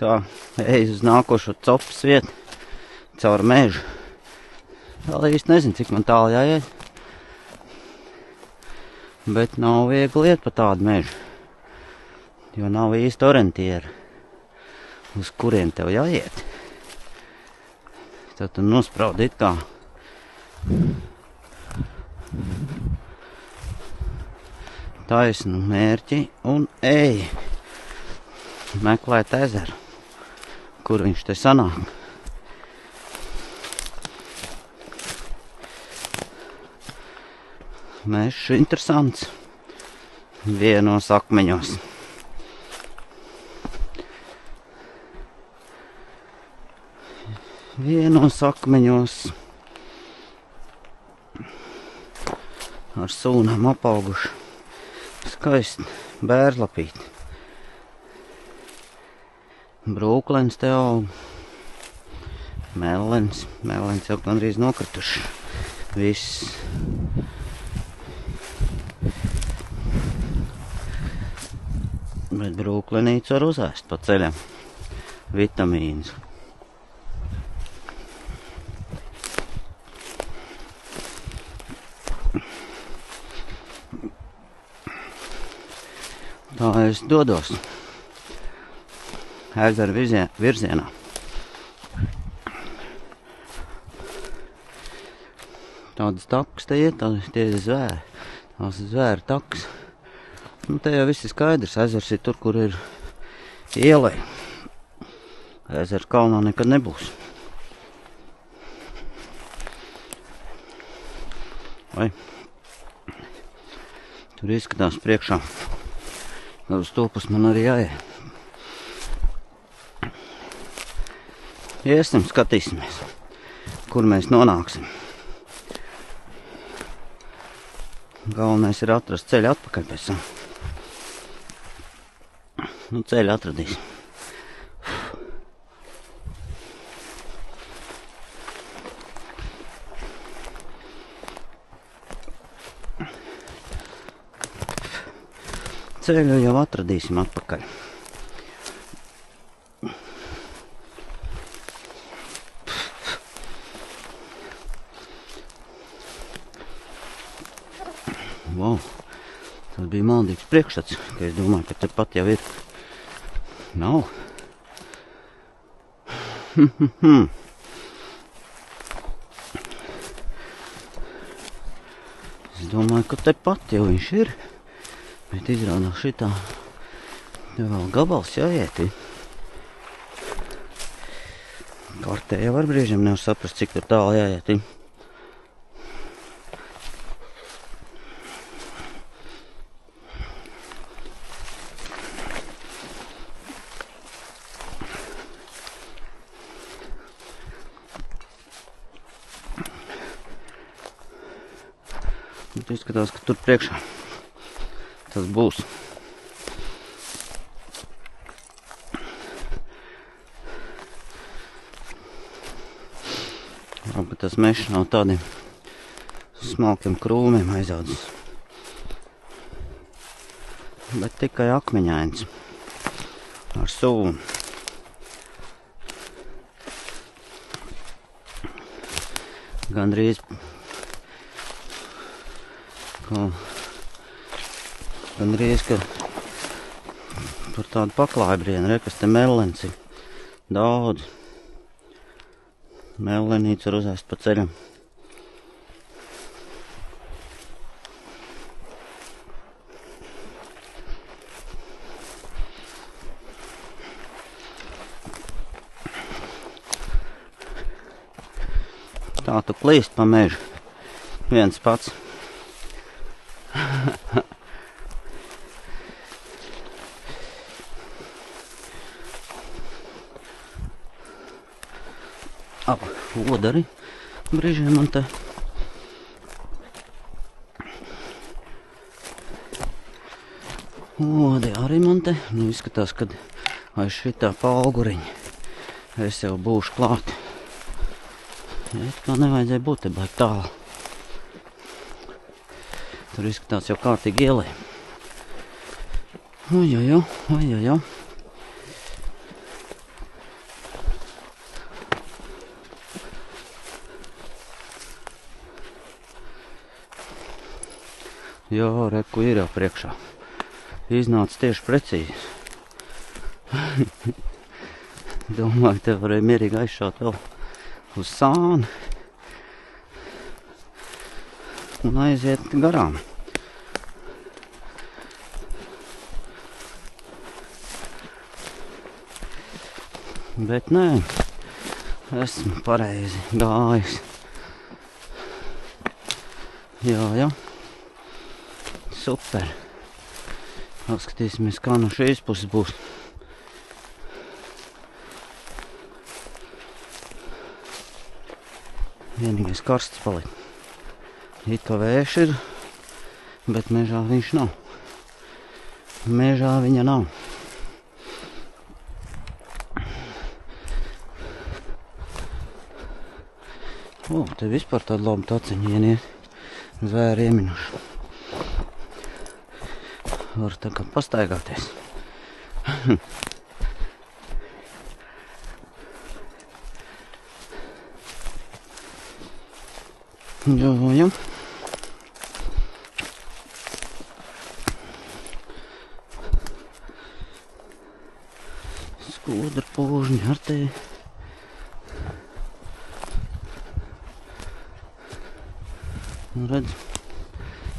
Tā, ej uz nākošo copas vietu, caur mežu. Vēl īsti nezinu, cik man tālu jāiet. Bet nav viegli iet pa tādu mežu. Jo nav īsti orientieri, uz kuriem tev jāiet. Tad tu nospraudi it kā taisnu mērķi un ej meklēt ezeru, kur viņš te sanāk. Mežs interesants, vienos akmeņos. Vienos akmeņos ar sūnām apauguši. Skaisti bērlapīti. Brūklens te aug. Melens jau gandrīz nokrituši. Viss. Bet brūklenīcu var uzēst pa ceļam. Vitamīns. Tā es dodos ezera virzienā. Tādas takas te iet, tie ir zvēri. Tās ir zvēri takas. Nu, te jau viss ir skaidrs. Ezers ir tur, kur ir ielai. Ezera kalnā nekad nebūs. Vai? Tur izskatās priekšā. Uz to pus man arī jāiet. Iesim, skatīsimies, kur mēs nonāksim. Galvenais ir atrast ceļu atpakaļ pēc tam. Nu, ceļu atradīsim. Ceļu jau atradīsim atpakaļ. Wow, tas bija maldīgs priekšstats, ka es domāju, ka tepat jau ir. Nav. Es domāju, ka tepat jau viņš ir. Bet izrādās šitā vēl gabals jāiet. Kartē jau var brīžiem nevar saprast, cik tur tālu jāiet. Bet izskatās, ka tur priekšā tas būs. Labi, tas mežs nav tādiem smalkiem krūmiem aizaudzis. Bet tikai akmeņains ar sūnu. Gandrīz ka tur tādu paklājbrienu, kas te melens ir daudz. Melenīts var uzēst pa ceļam. Tā tu klīst pa mežu. Viens pats. Odari brīžiem man te. Odi arī man te. Nu, izskatās, kad aiz šitā paauguriņa es jau būšu klāt. Kā nevajadzēja būt te baigi tālu. Tur izskatās jau kārtīgi ielai. Ojojo. Jā, reku ir jau priekšā. Iznāca tieši precīzi. Domāju, te varēja mierīgi aizšaut vēl uz sāni. Un aiziet garām. Bet nē, esmu pareizi gājis. Jā. Super. Apskatīsimies, kā no šīs puses būs. Vienīgais karsts paliek. It kā vējš ir, bet mežā viņš nav. Mežā viņa nav. Te vispār tāda laba taciņieni ir. Zvēri ieminuši. Var tā kā pastaigāties. Jā. Skudra pūžņi ar te. Redz,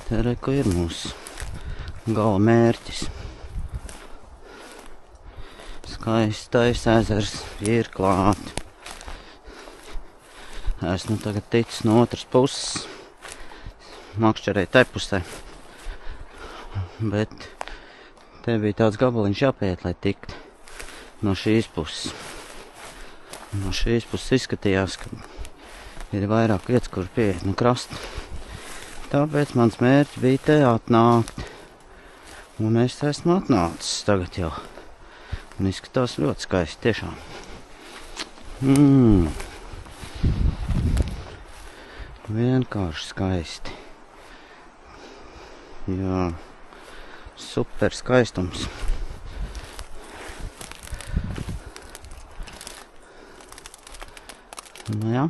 te reku ir mūsu gala mērķis. Skaistais ezers ir klāt. Esmu tagad ticis no otras puses. Makšķerēju tai pusē. Bet te bija tāds gabaliņš jāpiet, lai tikt no šīs puses. No šīs puses izskatījās, ka ir vairāk vietas, kur pieiet no krasta. Tāpēc mans mērķis bija te atnākt. Un es esmu atnācis tagad jau. Un izskatās ļoti skaisti, tiešām. Vienkārši skaisti. Jā, super skaistums. Nu jā.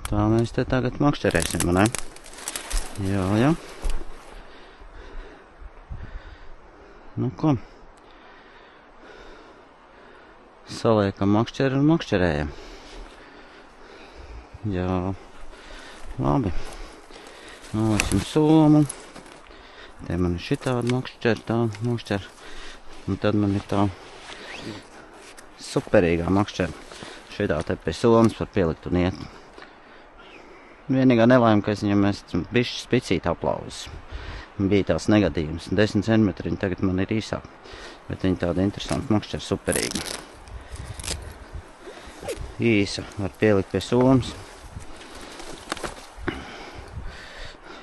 Tā mēs te tagad makšķerēsim, vai ne? Jā. Nu ko? Saliekam makšķeri un makšķerējam. Jā. Labi. Noliksim somu. Te man ir šitāda makšķeri, tā makšķeri. Un tad man ir tā superīgā makšķeri. Šitā te pie somas var pielikt un iet. Vienīgā nelaime, ka es viņam esmu bišķi spicīt aplauzis. Bija tās negadījums. 10 centimetri, tagad man ir īsāk. Bet viņa tāda interesanta makšķera, superīga. Īsa var pielikt pie somas.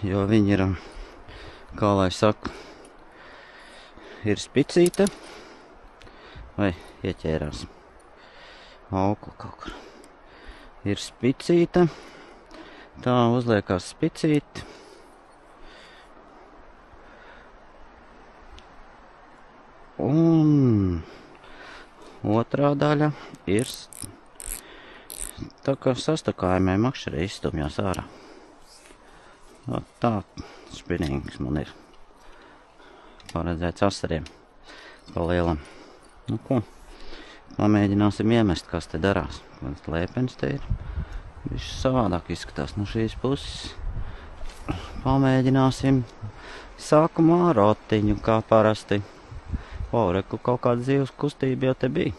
Jo viņa ir, kā lai saka, ir spicīta. Vai ieķērās. Aukla kaut kur. Ir spicīta. Tā uzliekās spicīti. Un otrā daļa ir tā kā sastakājumai makšķerē izstumjās ārā. Tā spinīgs man ir paredzēts asariem pa lielam. Nu ko, pamēģināsim iemest, kas te darās. Kāds lēpens te ir. Viņš savādāk izskatās no šīs puses. Pamēģināsim sākumā rotiņu, kā parasti. Reku, kaut kāda dzīves kustība jau te bija.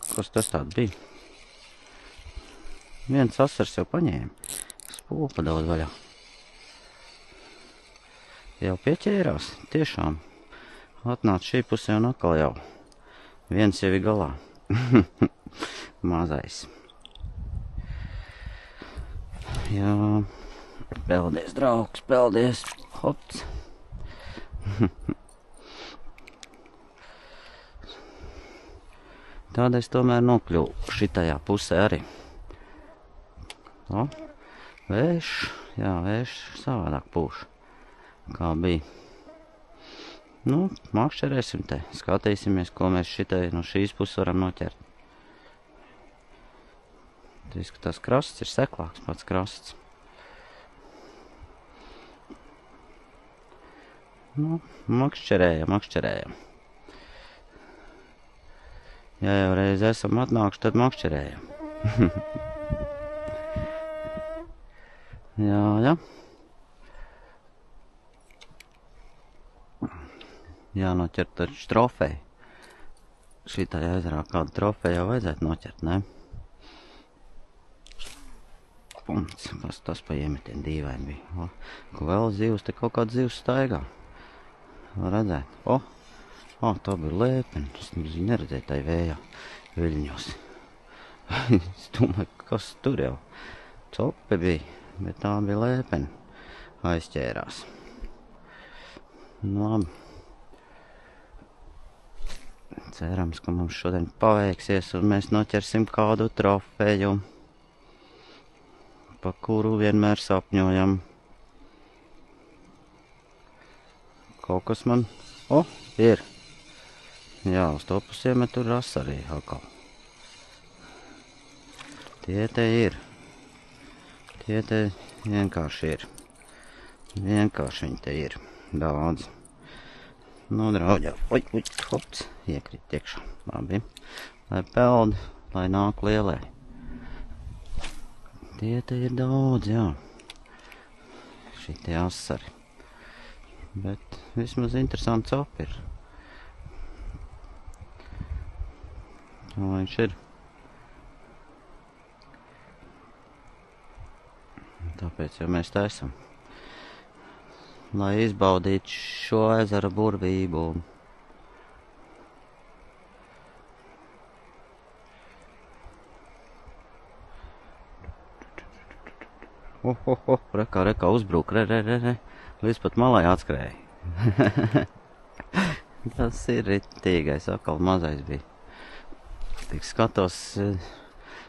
Kas tas tāds bija? Viens asars jau paņēma. Spūpa daudz vaļā. Jau pieķērās, tiešām. Atnāc šī pusē un atkal jau. Viens jau ir galā. Mazais. Jā. Peldies, draugs, peldies. Hops. Tāda es tomēr nokļuvu šitajā pusē arī. Vējš, jā, vējš savādāk pūš, kā bija. Nu, makšķerēsim te, skatīsimies, ko mēs šitai no šīs puses varam noķert. Te izskatās krasts ir seklāks pats krasts. Nu, makšķerējam. Ja jau reiz esam atnākuši, tad makšķerējam. Jā. Jānoķer taču trofeju. Šitā ezerā kādu trofeju jau vajadzētu noķert, ne? Punkts, kas tas pa iemetiem dīvaini bija. Ko vēl zivs, te kaut kāds zivs staigā. Var redzēt. Tā bija lēpeni. Es viņu neredzēju tai vējā viļņos. Es domāju, kas tur jau. Cope bija, bet tā bija lēpeni. Aizķērās. Nu, labi. Cerams, ka mums šodien paveiksies un mēs noķersim kādu trofeju, pa kuru vienmēr sapņojam. Kaut kas man... ir! Jā, uz to pusi iemet tur rasa arī atkal. Tie te ir. Tie te vienkārši ir. Vienkārši viņi te ir. Daudz. Nu, draudžā. Hops. Iekrit iekšā. Labi. Lai peld, lai nāk lielē. Tie te ir daudz, jā. Šitie asari. Bet vismaz interesants copi ir. Tā viņš ir. Tāpēc jau mēs tā esam. Lai izbaudītu šo ezera burvību. Rekā uzbrūk, re. Līdz pat malai atskrēja. Tas ir ritīgais, atkal mazais bija. Tik skatos,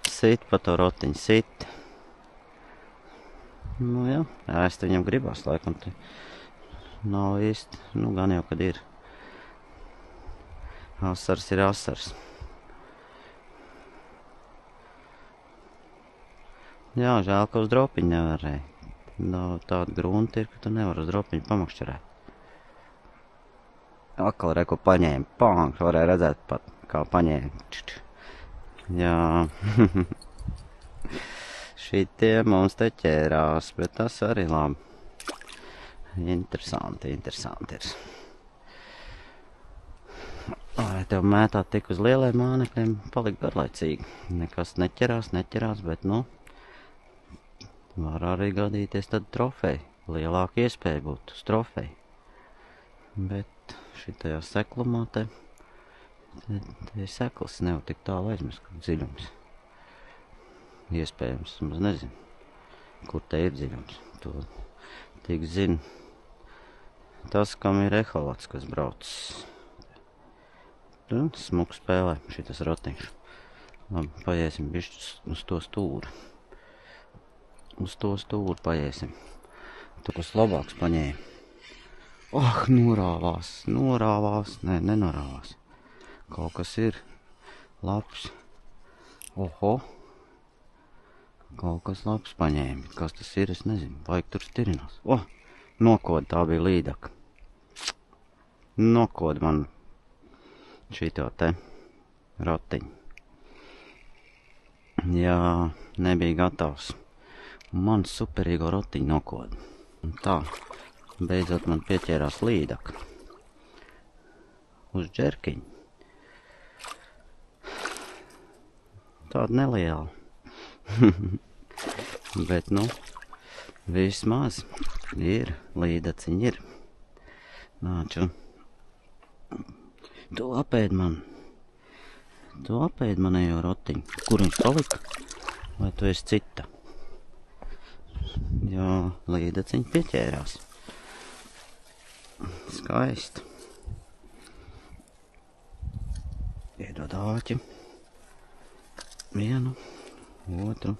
sit pa to rotiņu, sit. Nu jā, ēst viņam gribās, laikam te nav īsti, nu gan jau, kad ir. Asars ir asars. Jā, žēl, ka uz dropiņu nevarēja. Tāda grunta ir, ka tu nevar uz dropiņu pamakšķerēt. Atkal reku paņēma, pānk, varēja redzēt pat, kā paņēma. Jā. Šitie mums te ķērās, bet tas arī labi. Interesanti ir. Lai tev mētāt tik uz lieliem mānekļiem, palikt garlaicīgi. Nekas neķerās, bet nu, var arī gadīties tad trofeju. Lielāka iespēja būt uz trofeju. Bet šitajā seklumā te sekls nevar tik tālu aizmest, kur dziļums. Iespējams, es nezinu, kur te ir dziļums. To tik zina tas, kam ir eholots, kas brauc. Smuk spēlē šitas rotiņš. Labi, paiesim bišķi uz to stūru. Uz to stūru paiesim. Tu kas labāks paņēmi. Norāvās. Nē, nenorāvās. Kaut kas ir labs. Kaut kas labs paņēmi. Kas tas ir, es nezinu. Vajag tur stirinās. Nokod, tā bija līdaka. Nokod man šito te rotiņu. Jā, nebija gatavs. Man superīgo rotiņu nokod. Un tā, beidzot man pieķērās līdaka. Uz džerkiņu. Tāda neliela. Bet, nu, vismaz ir, līdaciņi ir. Nāču. Tu apēd manējo rotiņu. Kur viņš palika? Vai tu esi cita? Jā, līdaciņi pieķērās. Skaisti. Iedod āķi. Vienu. Otru.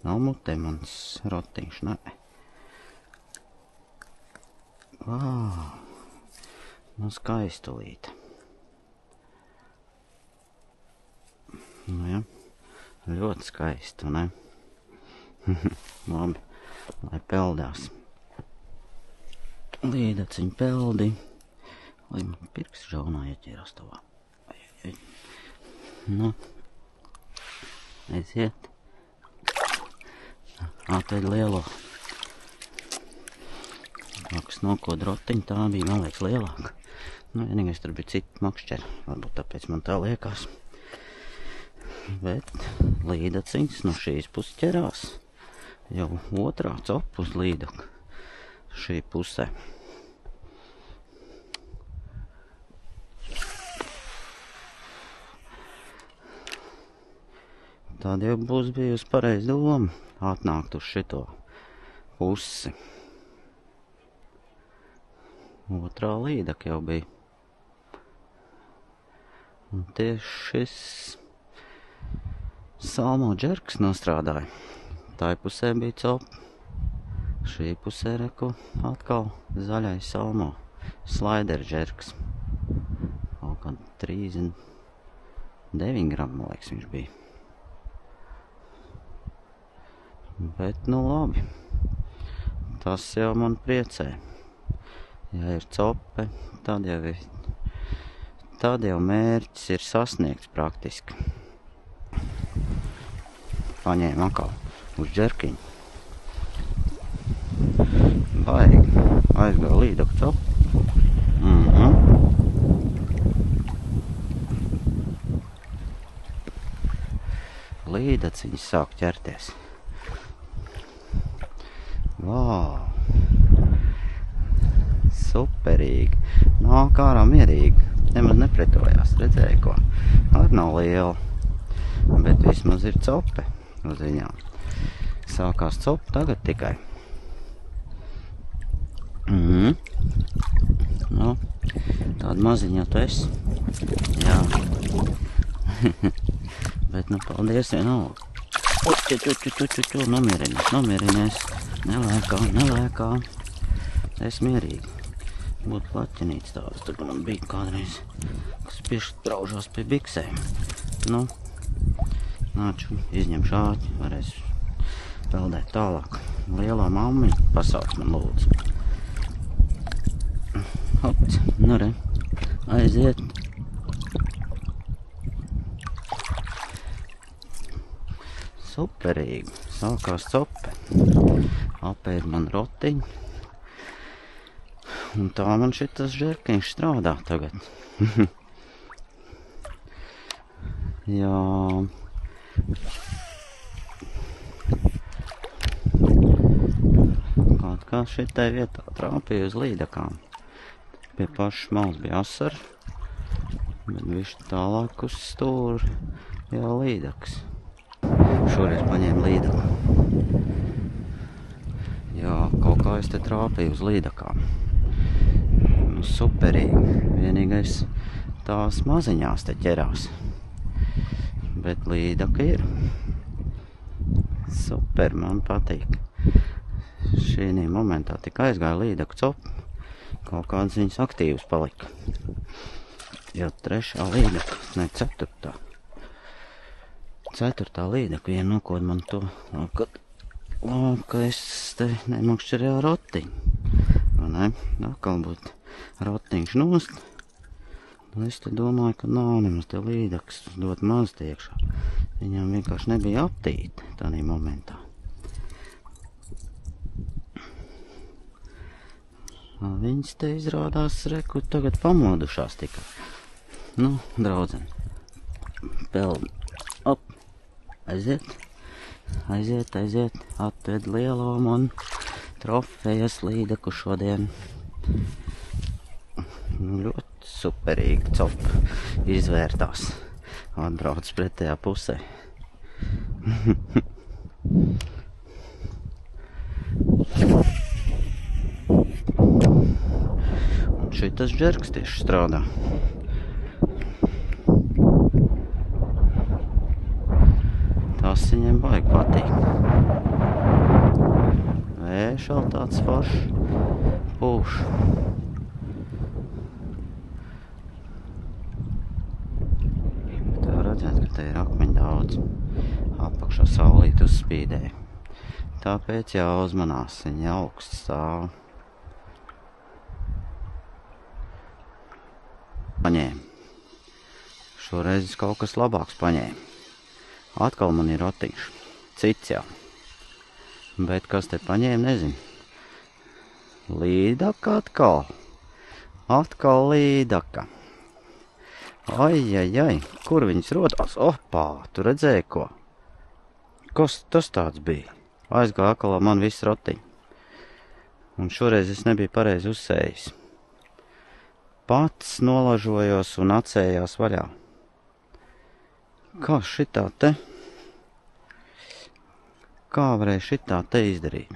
Nav mutē mans rotiņš, nē. Nu skaistulīte. Nu jā, ļoti skaistu, ne? Labi, lai peldās. Līdaciņu peldi. Lai man pirks žaunā ieķērās tavā. Nu. Aiziet. Atveid lielo. Kas nokod rotiņu, tā bija, man liekas, lielāka. Nu, vienīgais tur bija citi makšķeri. Varbūt tāpēc man tā liekas. Bet līdaciņas no šīs puses ķerās. Jau otrā copa uz līdaku. Šī pusē. Tad jau būs bijusi pareiz doma atnākt uz šito pusi. Otrā līdaka jau bija. Un tieši šis salmo džerks nostrādāja. Tā pusē bija copa. Šī pusē reku atkal zaļais salmo. Slider džerks. Kaut kā 39 gramu, man liekas, viņš bija. Bet, nu labi. Tas jau man priecē. Ja ir cope, tad jau mērķis ir sasniegts praktiski. Paņēmu atkal uz džerkiņu. Baigi. Aizgāja līdaku copu. Līdaciņas sāk ķerties. Vau! Superīgi! Nāk ārā mierīgi. Nemaz nepretojās. Redzēju, ko? Ar nav liela. Bet vismaz ir cope uz viņām. Sākās copa tagad tikai. Nu, tāda maziņa tu esi. Jā. Bet, nu, paldies vienalga. Nomierinies. Nelēkā. Es mierīgi. Būtu plaķinīts tādas, tur man bija kādreiz, kas piešķi braužās pie biksēm. Nu, nāču, izņemšu āķi, varēs peldēt tālāk. Lielā mammiņa pasauc man lūdzu. Hops, nu re, aiziet. Superīgi, sākās cope. Apēd man rotiņu. Un tā man šitas žerkiņš strādā tagad. Jā. Kaut kā šitai vietā trāpīja uz līdakām. Pie pašas malas bija asara, bet višķi tālāk uz stūri jau līdaks. Šoreiz paņēmu līdaku. Jā, kaut kā es te trāpīju uz līdakām. Superīgi. Vienīgais tās maziņās te ķerās. Bet līdaka ir. Super, man patīk. Šī momentā tik aizgāja līdaku copu. Kaut kādas viņas aktīvas palika. Jau trešā līdaka, ne ceturtā. Ceturtā līdaka vien nokod man to, ka es te nemakšķerēju rotiņu. Vai ne? Atkal būtu rotiņš nost. Es te domāju, ka nav nemaz te līdaks dot maz tiekšā. Viņam vienkārši nebija aptīti tādā momentā. Viņas te izrādās reku tagad pamodušās tikai. Nu, draudzene. Peldi. Op. Aiziet. Atved lielo man trofejas līdaku šodien. Ļoti superīgi copa izvērtās. Atbrauc pretējā pusē. Un šitas džerks tieši strādā. Tas viņiem baigi patīk. Vēšal tāds foršs pūš. Tā redzēt, ka te ir akmeņi daudz. Apakšā saulīt uzspīdēja. Tāpēc jāuzmanās, viņi augsts stāv. paņēmu. Šoreiz kaut kas labāks paņēmu. Atkal man ir rotiņš. Cits jau. Bet kas te paņēma, nezinu. Līdaka atkal. Atkal līdaka. Ai. Kur viņas rodās? Opā, tu redzēji ko? Kas tas tāds bija? Aizgāja akalā man viss rotiņi. Un šoreiz es nebiju pareizi uzsējis. Pats nolažojos un atsējās vaļā. Kā šitā te? Kā varēja šitā te izdarīt?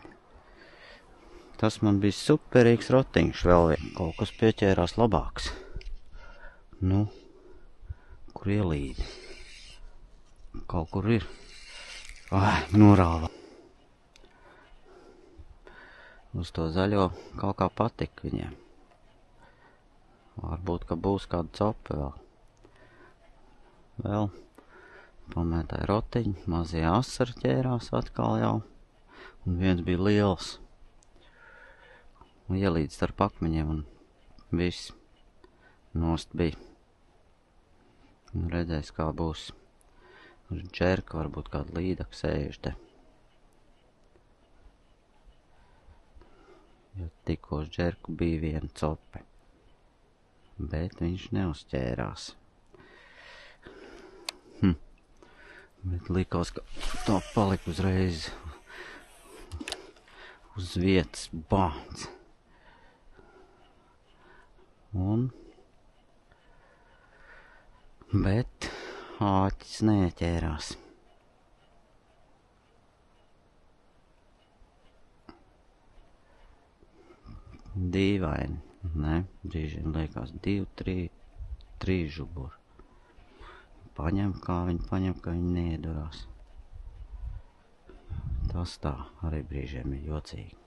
Tas man bija superīgs rotiņš vēl vien. Kaut kas pieķērās labāks. Nu, kur ielīdi? Kaut kur ir. Ai, norāva. Uz to zaļo kaut kā patika viņiem. Varbūt, ka būs kāda cope vēl. Vēl pamētāja rotiņu, mazie asari ķērās atkal jau. Un viens bija liels. Un ielīdz starp akmeņiem un viss nost bija. Un redzēs, kā būs. Uz džerka varbūt kāda līdaka sēž te. Jo tikko uz džerku bija viena cope. Bet viņš neuzķērās. Bet likās, ka tā palika uzreiz uz vietas bāns. Bet āķis neķērās. Dīvaini, ne? Brīžiem liekas 2, 3 žuburi. Paņem, kā viņi neiedurās. Tas tā arī brīžiem ir jocīgi.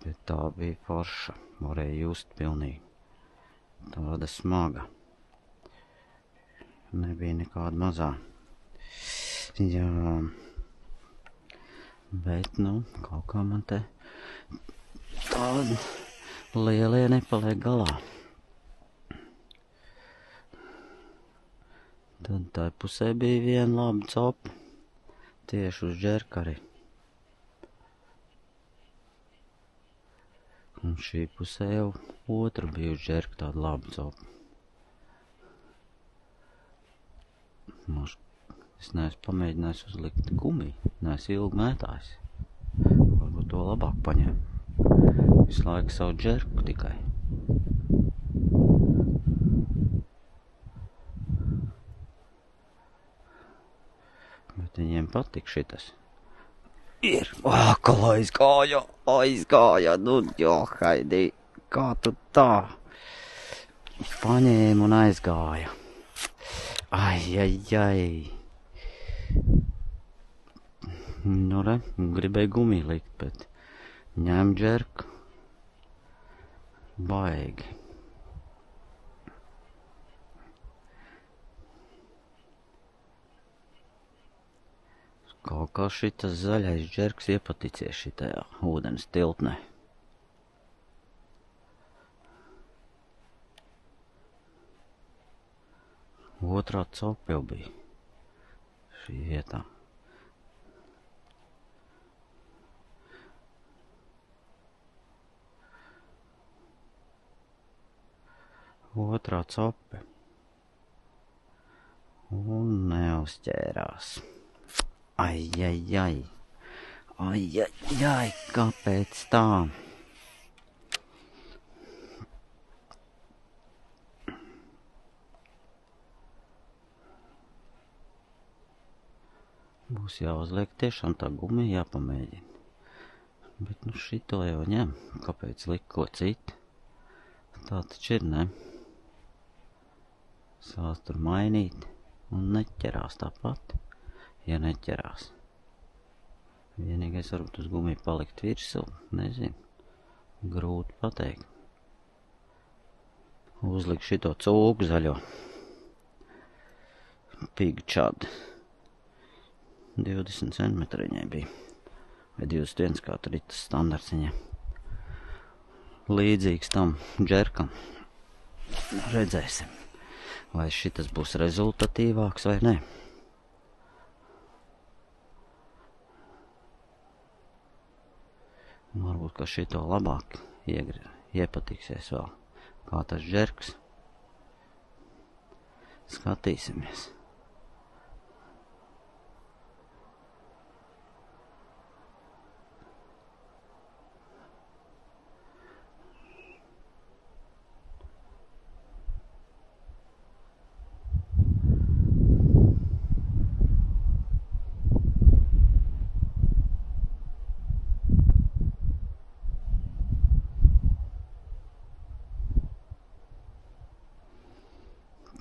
Bet tā bija forša, varēja just pilnīgi. Tāda smaga. Nebija nekāda mazā. Jā. Bet, nu, kaut kā man te tādi lielie nepaliek galā. Tad tā pusē bija viena laba copa. Tieši uz džerka arī. Un šī pusē jau otra bija uz džerka tāda laba copa. Es neesmu pamēģinājis uzlikt gumiju. Neesmu ilgi mētājis. Varbūt to labāk paņem. Visu laiku savu džerku tikai. Bet viņiem patik šitas. Ir. Kā aizgāja. Nu, jo, Haidī. Kā tu tā? Paņēma un aizgāja. Ai. Nu, re, gribēju gumiju likt, bet ņem džerku. Baigi. Kaut kā šitas zaļais džerks iepaticies šitajā ūdens tilpnē. Otrā copa jau bija šī vietā. Otrā cope. Un neuzķērās. Ai, kāpēc tā? Būs jāuzliek tiešām tā gumija jāpamēģina. Bet nu šito jau ņem. Kāpēc likt ko citu? Tā taču ir, ne? Sāc tur mainīt un neķerās tāpat. Ja neķerās. Vienīgais varbūt uz gumiju palikt virsū, nezinu. Grūti pateikt. Uzliku šito cūku zaļo. Pigčad. 20 centimetri viņai bija. Vai 21, kā tur ir tas standarts viņai. Līdzīgs tam džerkam. Redzēsim, vai šitas būs rezultatīvāks vai ne. Varbūt, ka šito labāk iepatiksies vēl, kā tas džerks. Skatīsimies.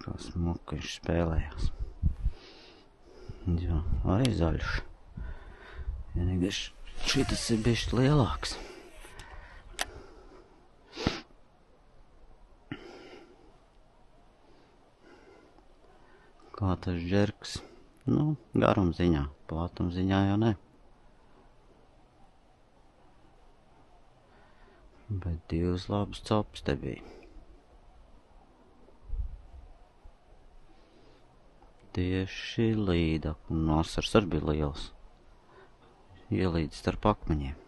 Kā smuki viņš spēlējās. Jā, arī zaļš. Vienīgais šitas ir bišķi lielāks. Kā tas džerks? Nu, garumziņā, platumziņā jau ne. Bet divas labas copas te bija. Tieši līdak, un asars arī bija liels. Ielīdz starp akmeņiem.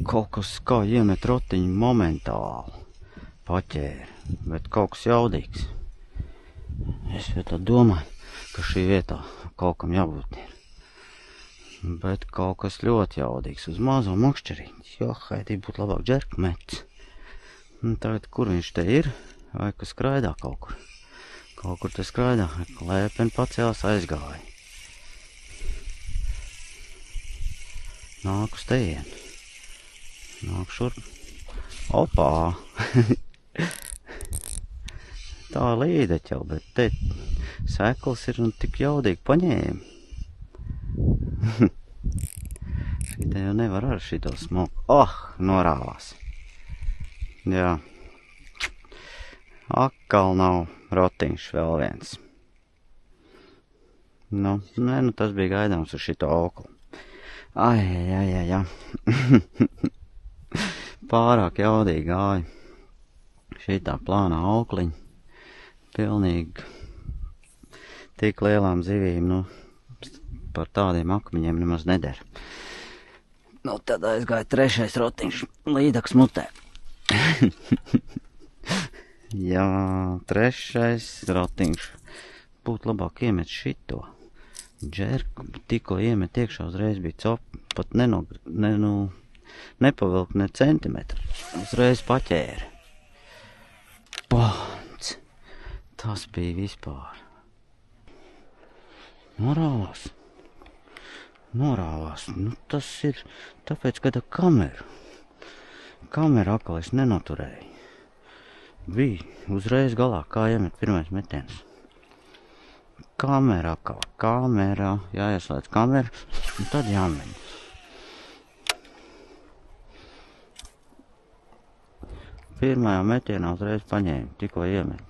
Kaut kas kā iemet rotiņu momentāli paķēra, bet kaut kas jaudīgs. Es jau tā domāju, ka šī vietā kaut kam jābūt ir. Bet kaut kas ļoti jaudīgs uz mazo makšķerīti. Jo, haidī būtu labāk džerku mets. Tagad, kur viņš te ir? Vai kas skraidā kaut kur? Kaut kur te skraidā, lēpeni pacēlās, aizgāja. Nāk uz tejien. Nāk šurp. Opā! Tā līdeķa jau, bet te sekls ir un tik jaudīgi paņēma. Šitā jau nevar ar šito smoku. Norāvās. Jā. Atkal nav rotiņš vēl viens. Nu, tas bija gaidāms uz šito auklu. Ai. Pārāk jaudīgi gāja. Šitā plānā aukliņa. Pilnīgi tik lielām zivīm, par tādiem akmeņiem nemaz neder. Tad aizgāja trešais rotiņš līdaks mutē. Jā, trešais rotiņš. Būtu labāk iemet šito. Džerku tikko iemet iekšā uzreiz bija copa, pat nepavilk ne centimetru. Uzreiz paķēra. Pāns. Tas bija vispār. Norāvās. Tas ir tāpēc, ka tā kamera atkal es nenoturēju. Bija uzreiz galā, kā iemet pirmais metiens. Kamera atkal. Jāieslēdz kamera, un tad jāmeņ. Pirmajā metienā uzreiz paņēma, tikko iemet.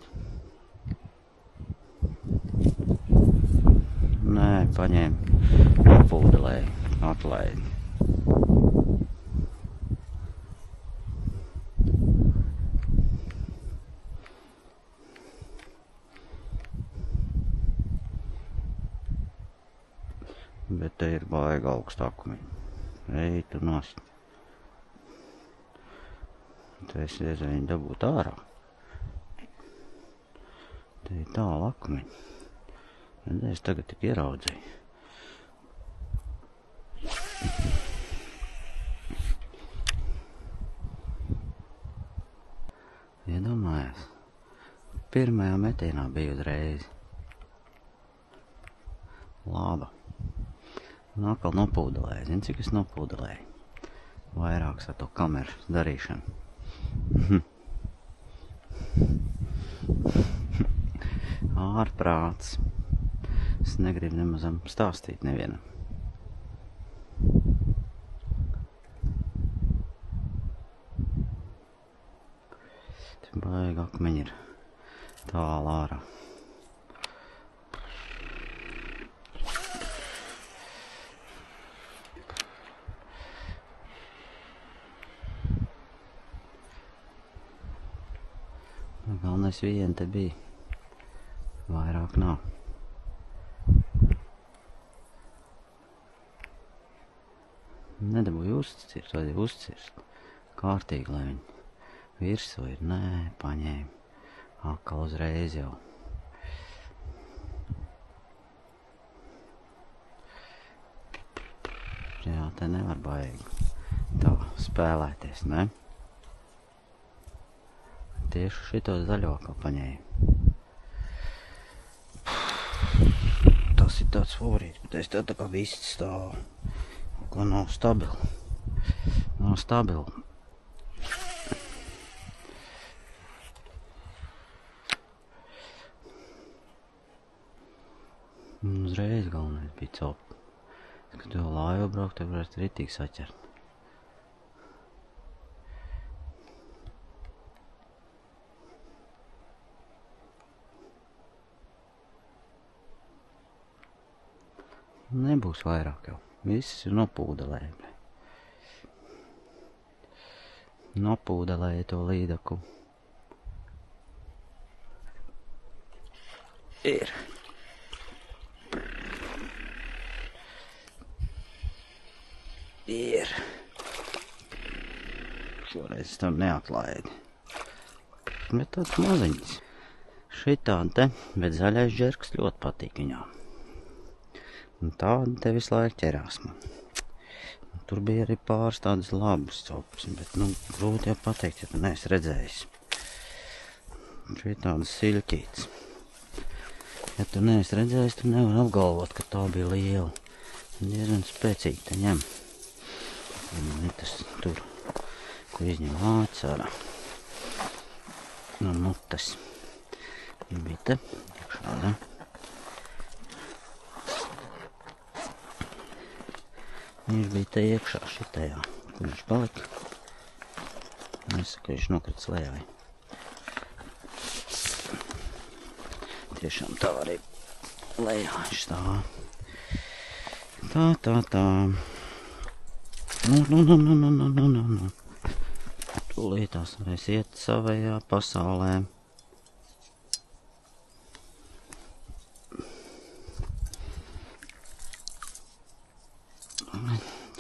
Nē, paņēma, nopūdelēja, atlaidi. Bet te ir baigi augstu akmeņi. Ej, tu nost. Te es diezvēl viņu dabūt ārā. Te ir tālu akmeņi. Es tagad tik ieraudzīju. Iedomājies, pirmajā metienā bija uzreiz. Laba. Un atkal nopūdelēju. Zini, cik es nopūdelēju? Vairāks ar to kameras darīšanu. Ārprāts. Es negribu nemazam stāstīt nevienam. Te baigi akmeņi ir tālu ārā. es vien te biju. Vairāk nav. Nedabūju uzcirst, vai uzcirst. Kārtīgi, lai viņi virsū ir. Nē, paņēma. Atkal uzreiz jau. Jā, te nevar baigi tā spēlēties, ne? Tieši šito zaļo kā paņēma. Tas ir tāds favorīts, bet es tā kā viss stāv. Ko nav stabili. Nav stabili. Uzreiz galvenais bija copa. Kad tu jau lājo braukt, tev varētu ritīgi saķert. Nebūs vairāk jau. Viss ir nopūdelēja. Nopūdelēja to līdaku. Ir. Ir. Šoreiz es tam neatlaidi. Bet tāds maziņas. Šitādi te, bet zaļais džerks ļoti patīk viņām. Un tāda te visu laiku ķerās man. Tur bija arī pāris tādas labas copas, bet, grūti jau pateikt, ja tu neesi redzējis. Šitādas siļķītes. Ja tu neesi redzējis, tu nevar apgalvot, ka tā bija liela. Diezgan spēcīgi te ņem. Un tas tur, ko izņem āķis ārā. No mutes. Bija te, šādā. Viņš bija te iekšā šitajā, kur viņš palika. Es saku, viņš nokrits lejā. Tiešām tā arī lejā viņš stāv. Tā. Nu. Tūlītās varēs iet savējā pasaulē.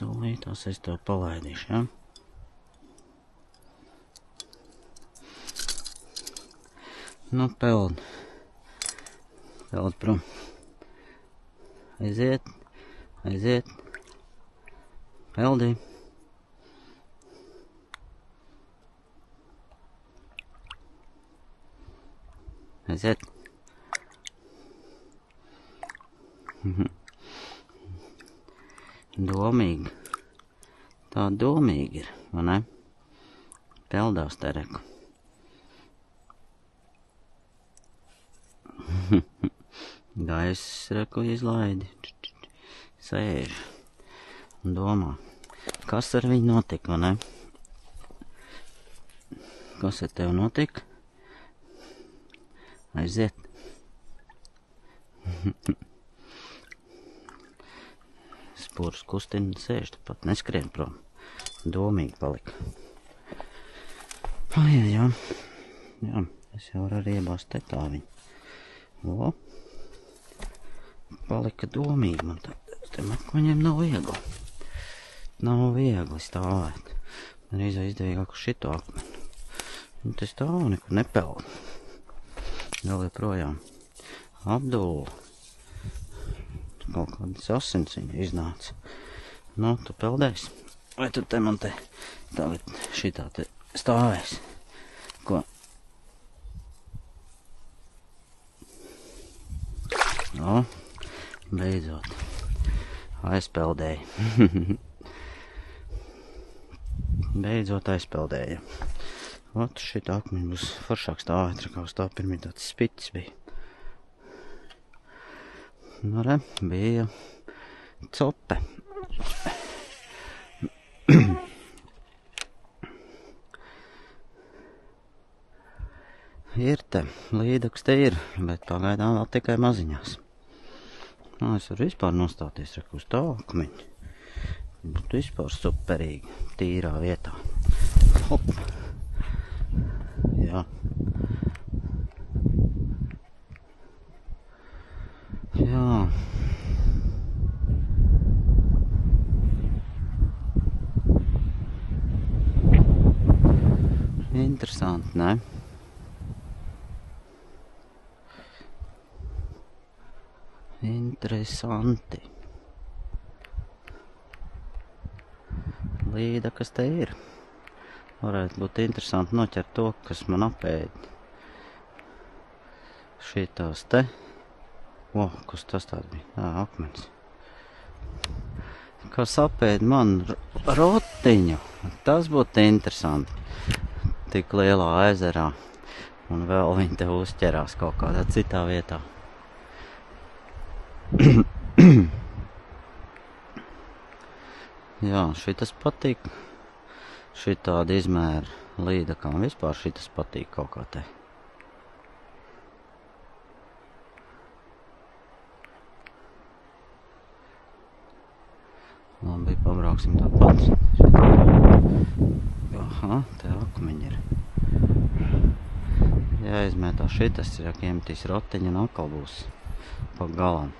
Tūlītās es tev palaidīšu, ja? Nu, peld. Peld prom. Aiziet. Peldī. Aiziet. Domīgi. Tā domīgi ir, vai ne? Peldās te reku. Gaiss reku izlaidi. Sēž. Un domā. Kas ar viņu notika, vai ne? Kas ar tev notika? Aiziet. Spūrs kustina sēž, pat neskrien prom. Domīgi palika. Jā. Es jau varu arī iebāzt te tā viņu. O. Palika domīgi man tā. Te man viņiem nav viegli. Nav viegli stāvēt. Man izdevīgāk uz šito akmeni. Un te stāv nekur nepeld. Vēl joprojām. Abdulla. Kaut kādas asins viņa iznāca. Nu, tu peldēsi? Vai tu te man te tagad šitā te stāvēsi? Ko? No, beidzot. Aizpeldēja. Beidzot aizpeldēja. Ot, šitā akmeņa būs foršāk stāvēt, kā uz tā pirmī tāds spiķis bija. Nu, re, bija cope. Ir te, līdaks te ir, bet pagaidām vēl tikai maziņās. Nu, es varu vispār nostāties reku uz tā akmeņa. Būtu vispār superīgi, tīrā vietā. Hop. Jā. Interesanti, ne? Interesanti. Līda, kas te ir? Varētu būt interesanti noķert to, kas man apēd. Šitās te. Kas tas tāds bija? Akmens. Kas apēd man rotiņu. Tas būtu interesanti. Tik lielā ezerā. Un vēl viņi te uzķerās kaut kādā citā vietā. Jā, šitas patīk. Šitāda izmēra līdakām. Vispār šitas patīk kaut kā te. Labi, pabrauksim tāpat. Aha, te akmeņi ir. Jāizmētā šitas, ja iemetīs rotiņu un atkal būs pa galam.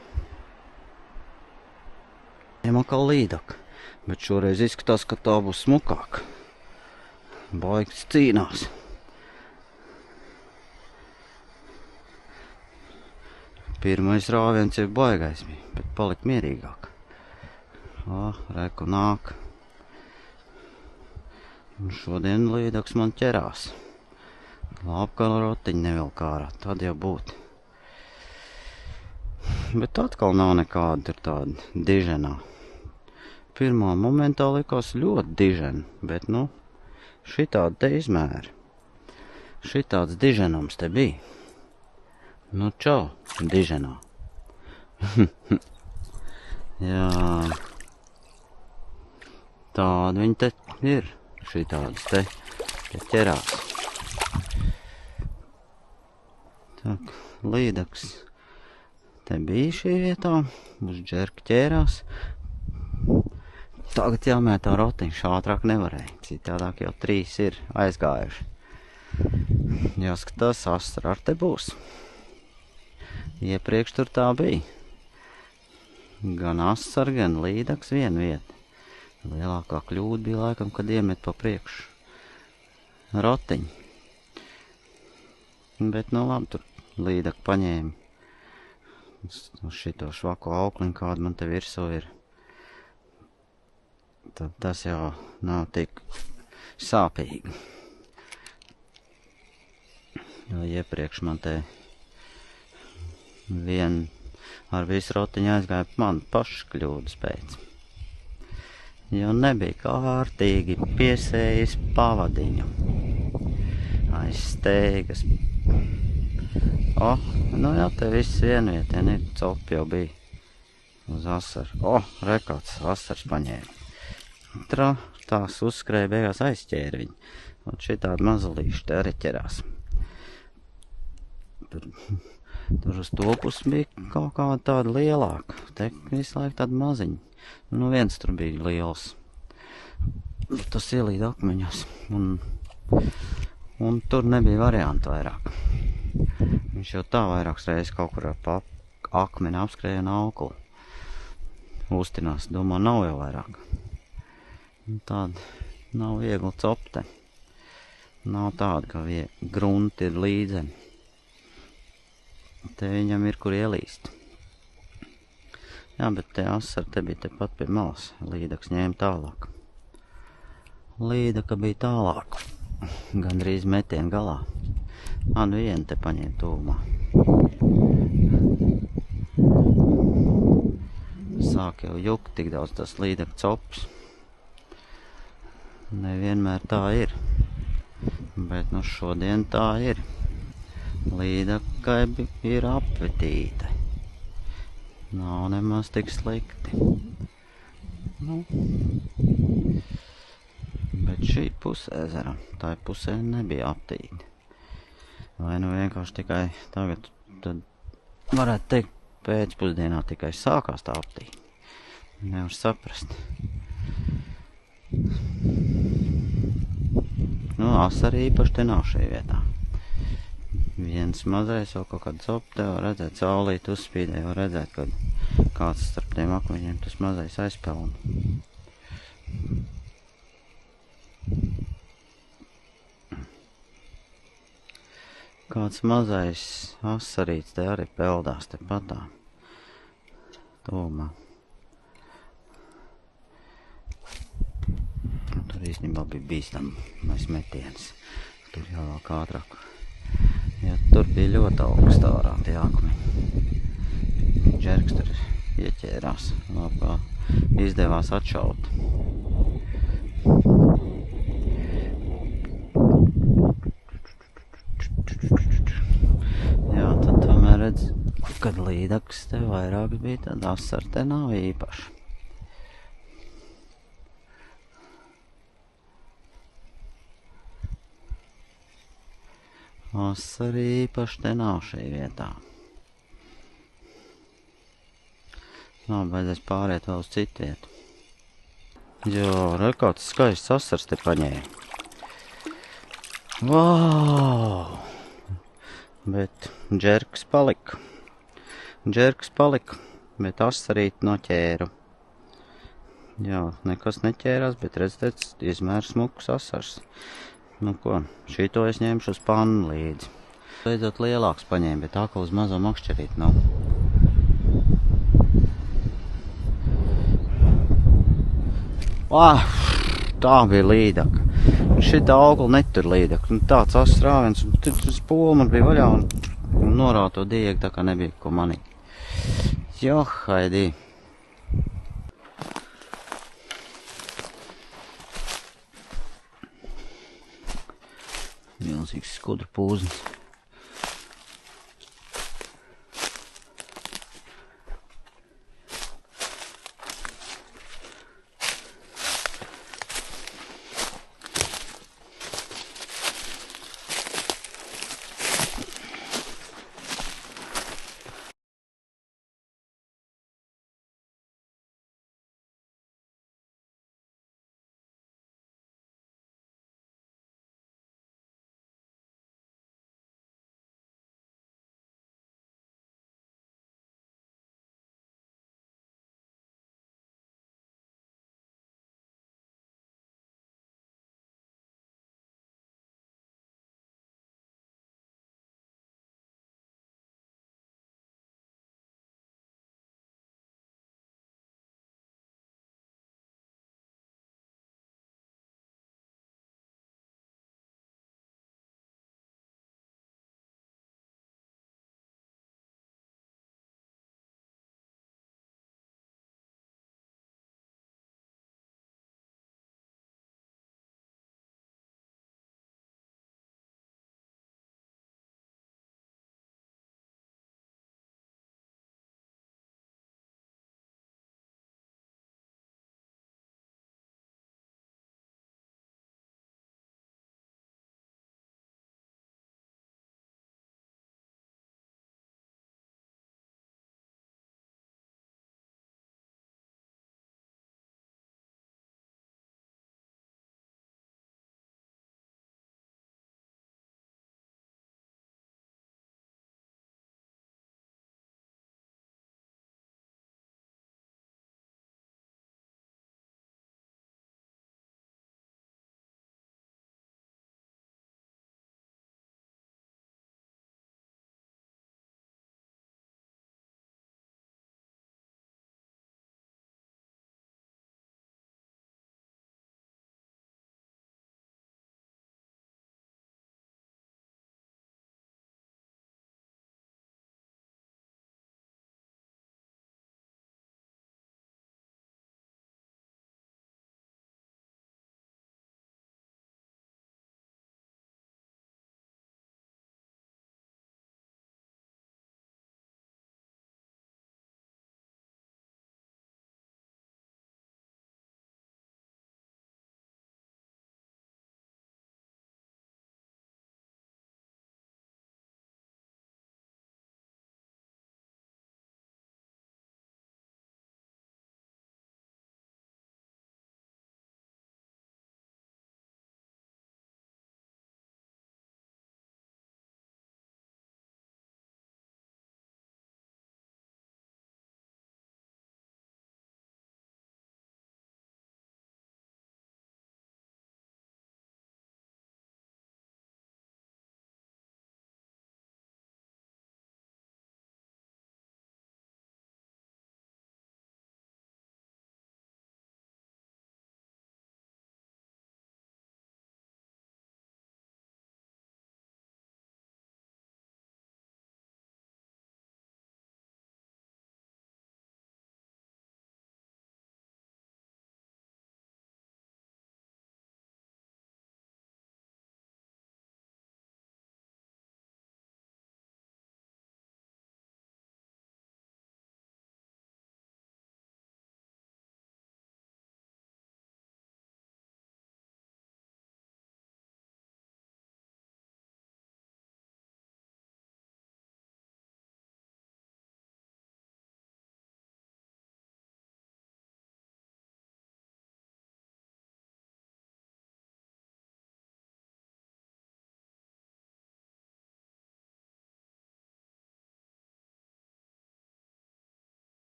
Atkal līdaka, bet šoreiz izskatās, ka tā būs smukāka. Baigs cīnās. Pirmais rāviens ir baigais bija, bet palikt mierīgāk. Reku nāk. Un šodien līdaks man ķerās. Labi, ka rotiņi nevilk ārā, tad jau būtu. Bet atkal nav nekāda tur tāda diženā. Pirmā momentā likās ļoti dižena, bet šitāda te izmēra. Šitāds diženums te bija. Čau, diženā. Jā. Tāda viņa te ir. Šitādas te ķerās. Tak, līdaks te bija šī vietā. Uz džerka ķērās. Tagad jāmētā rotiņš, ātrāk nevarēja. Citādāk jau 3 ir aizgājuši. Jāskatās, astra ar te būs. Iepriekš tur tā bija. Gan astra, gan līdaks viena vieta. Lielākā kļūda bija laikam, kad iemet pa priekšu rotiņu. Bet labi, tur līdaka paņēma. Uz šito švako aukliņu, kādu man te virsū ir. Tad tas jau nav tik sāpīgi. Jo iepriekš man te ar visu rotiņu aizgāja man pašu kļūdas pēc. Jo nebija kārtīgi piesējis pavadiņu. Aiz steigas. Jā, te viss vienvietien ir. Copi jau bija uz asaru. Rekāds asars paņēma. Tās uzskrēja beigās aizķēra viņu. Un šitādi mazulīši te arī ķerās. Tur uz to pusi bija kaut kāda tāda lielāka. Te visu laiku tāda maziņa. Viens tur bija liels. Tas ielīd akmeņos. Un tur nebija variantu vairāk. Viņš jau tā vairākas reizes kaut kur pa akmeni apskrēja un auklu. Uztinās, domā, nav jau vairāk. Tāda nav viegla copte. Nav tāda, ka grunti ir līdzeni. Te viņam ir kur ielīst. Jā, bet te asara te bija tepat pie malas. Līdaks ņēma tālāk. Līdaka bija tālāk. Gandrīz metienu galā. Man viena te paņēma tūmā. Sāk jau jukt tik daudz tas līdaka cops. Nevienmēr tā ir. Bet šodien tā ir. Līdakai ir apvetīte. Nav nemaz tik slikti. Bet šī puse ezera, tā pusē nebija aptīti. Vai vienkārši tikai tagad, tad varētu teikt, pēcpusdienā tikai sākās tā aptīti. Nevar saprast. Asari īpaši te nav šī vietā. Viens mazais vēl kaut kāda copa, te var redzēt, saulīt uzspīdē, var redzēt, kad kāds starp tiem akmeņiem tas mazais aizpelna. Kāds mazais asarīts te arī peldās te patā. Tūmā. Tur īstenībā bija bīstamais metiens. Tur jāvāk ātrāk. Ja tur bija ļoti augstā ārā tie akmeņi. Džerks tur ieķērās. Labā izdevās atšaut. Jā, tad tomēr redz, kad līdaks te vairāk bija, tad asar te nav īpaši. Asar īpaši te nav šī vietā. Nav, beidzēs pāriet vēl uz citu vietu. Jo, re, kāds skaists asars te paņēma. Vau! Bet džerks palika. Bet asarīt noķēru. Jā, nekas neķērās, bet redzēt, izmērs smuks asars. Nu ko, šito es ņemšu uz pannu līdzi. Beidzot lielāks paņēma, bet tā kā uz mazo makšķerīt nav. Tā bija līdaka. Šitā augla netur līdaka. Tāds asars rāviens, un tur spolma bija vaļā un norāva to diegu, tā kā nebija ko manīt. Jo, haidī. Milzīgs skudru pūznis.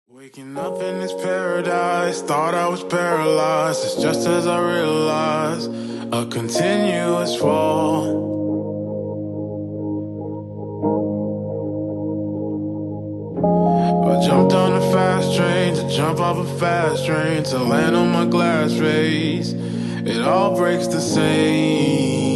Waking up in this paradise, thought I was paralyzed. It's just as I realized, a continuous fall. I jumped on a fast train to jump off a fast train to land on my glass face. It all breaks the same.